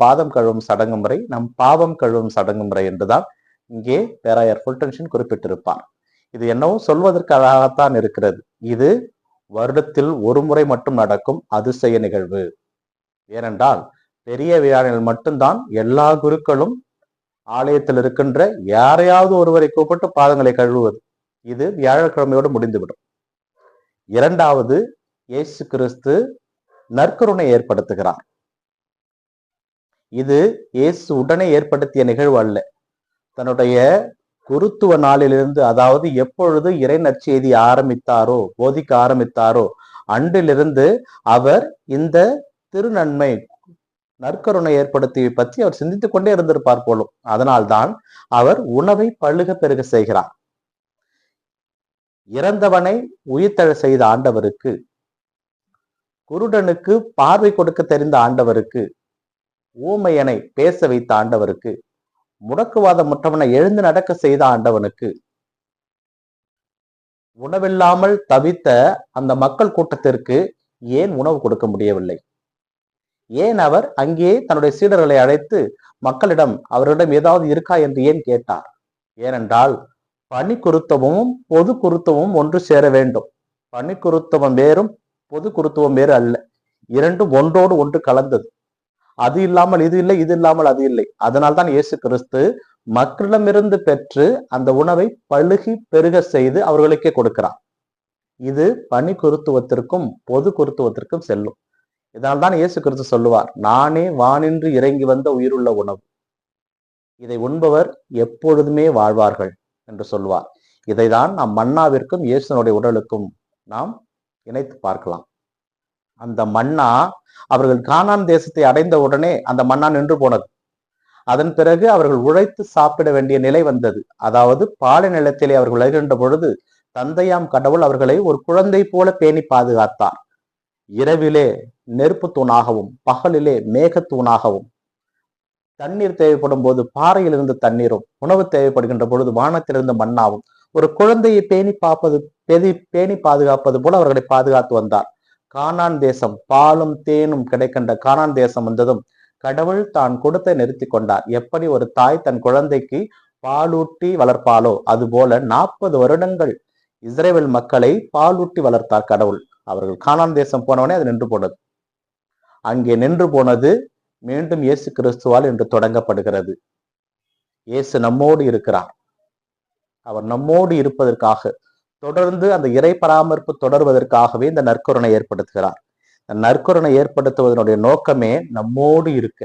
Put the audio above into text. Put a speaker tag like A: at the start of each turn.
A: பாதம் கழுவும் சடங்கு முறை நம் பாவம் கழுவும் சடங்கு முறை என்றுதான் இங்கே பேராயர் ஃபுல்டன்ஷன் குறிப்பிட்டிருப்பார். இது என்னவோ சொல்வதற்காகத்தான் இருக்கிறது. இது வருடத்தில் ஒரு முறை மட்டும் நடக்கும் அதிசய நிகழ்வு. ஏனென்றால் பெரிய விழாவில் மட்டும்தான் எல்லா குருக்களும் ஆலயத்தில் இருக்கின்ற யாரையாவது ஒருவரை கூப்பிட்டு பாதங்களை கழுவுவது. இது வியாழக்கிழமையோடு முடிந்துவிடும். இரண்டாவது, இயேசு கிறிஸ்து நற்கருணை ஏற்படுத்துகிறார். இது இயேசு உடனே ஏற்படுத்திய நிகழ்வு அல்ல. தன்னுடைய குருத்துவ நாளிலிருந்து, அதாவது எப்பொழுது இறை நற்செய்தி ஆரம்பித்தாரோ, போதிக்க ஆரம்பித்தாரோ அன்றிலிருந்து அவர் இந்த திருநன்மை நற்கருணை ஏற்படுத்தி பற்றி அவர் சிந்தித்துக் கொண்டே இருந்திருப்பார் போலும். அதனால்தான் அவர் உணவை பழுக பெருக செய்கிறார். இறந்தவனை உயிர்த்தெழ செய்த ஆண்டவருக்கு, குருடனுக்கு பார்வை கொடுக்க தெரிந்த ஆண்டவருக்கு, ஊமையனை பேச வைத்த ஆண்டவருக்கு, முடக்குவாதம் முற்றவனை எழுந்து நடக்க செய்த ஆண்டவனுக்கு, உணவில்லாமல் தவித்த அந்த மக்கள் கூட்டத்திற்கு ஏன் உணவு கொடுக்க முடியவில்லை? ஏன் அவர் அங்கே தன்னுடைய சீடர்களை அழைத்து மக்களிடம் அவர்களிடம் ஏதாவது இருக்கா என்று ஏன் கேட்டார்? ஏனென்றால் பணி குருத்துவமும் பொது குருத்துவமும் ஒன்று சேர வேண்டும். பணி குருத்துவம் வேறும் பொது குருத்துவம் வேறு அல்ல. இரண்டும் ஒன்றோடு ஒன்று கலந்தது. அது இல்லாமல் இது இல்லை, இது இல்லாமல் அது இல்லை. அதனால்தான் இயேசு கிறிஸ்து மக்களிடமிருந்து பெற்று அந்த உணவை பழுகி பெருக செய்து அவர்களுக்கே கொடுக்கிறார். இது பணி குருத்துவத்திற்கும் பொது குருத்துவத்திற்கும் செல்லும். இதனால்தான் இயேசு கிறிஸ்து சொல்லுவார், நானே வானின்று இறங்கி வந்த உயிருள்ள உணவு, இதை உண்பவர் எப்பொழுதுமே வாழ்வார்கள் என்று சொல்லுவார். இதைதான் நாம் மன்னாவிற்கும் இயேசுனுடைய உடலுக்கும் நாம் இணைத்து பார்க்கலாம். அந்த மன்னா அவர்கள் கானான் தேசத்தை அடைந்த உடனே அந்த மன்னா நின்று போனது. அதன் பிறகு அவர்கள் உழைத்து சாப்பிட வேண்டிய நிலை வந்தது. அதாவது பாலை நிலத்திலே அவர்கள் விளைகின்ற பொழுது தந்தையாம் கடவுள் அவர்களை ஒரு குழந்தை போல பேணி பாதுகாத்தார். இரவிலே நெருப்பு தூணாகவும் பகலிலே மேகத்தூணாகவும், தண்ணீர் தேவைப்படும் போது பாறையிலிருந்து தண்ணீரும், உணவு தேவைப்படுகின்ற பொழுது வானத்திலிருந்து மன்னாவும், ஒரு குழந்தையை பேணி பாதுகாப்பது போல அவர்களை பாதுகாத்து வந்தார். கானான் தேசம், பாலும் தேனும் கிடைக்கின்ற கானான் தேசம் வந்ததும் கடவுள் தான் கொடுத்த நிறுத்தி கொண்டார். எப்படி ஒரு தாய் தன் குழந்தைக்கு பாலூட்டி வளர்ப்பாளோ அதுபோல 40 வருடங்கள் இஸ்ரேல் மக்களை பாலூட்டி வளர்த்தார் கடவுள். அவர்கள் கானான் தேசம் போனவனே அது நின்று போனது. அங்கே நின்று போனது மீண்டும் இயேசு கிறிஸ்துவால் என்று தொடங்கப்படுகிறது. இயேசு நம்மோடு இருக்கிறார். அவர் நம்மோடு இருப்பதற்காக, தொடர்ந்து அந்த இறை பராமரிப்பு தொடர்வதற்காகவே இந்த நற்கருணை ஏற்படுத்துகிறார். இந்த நற்கருணை ஏற்படுத்துவதனுடைய நோக்கமே நம்மோடு இருக்க,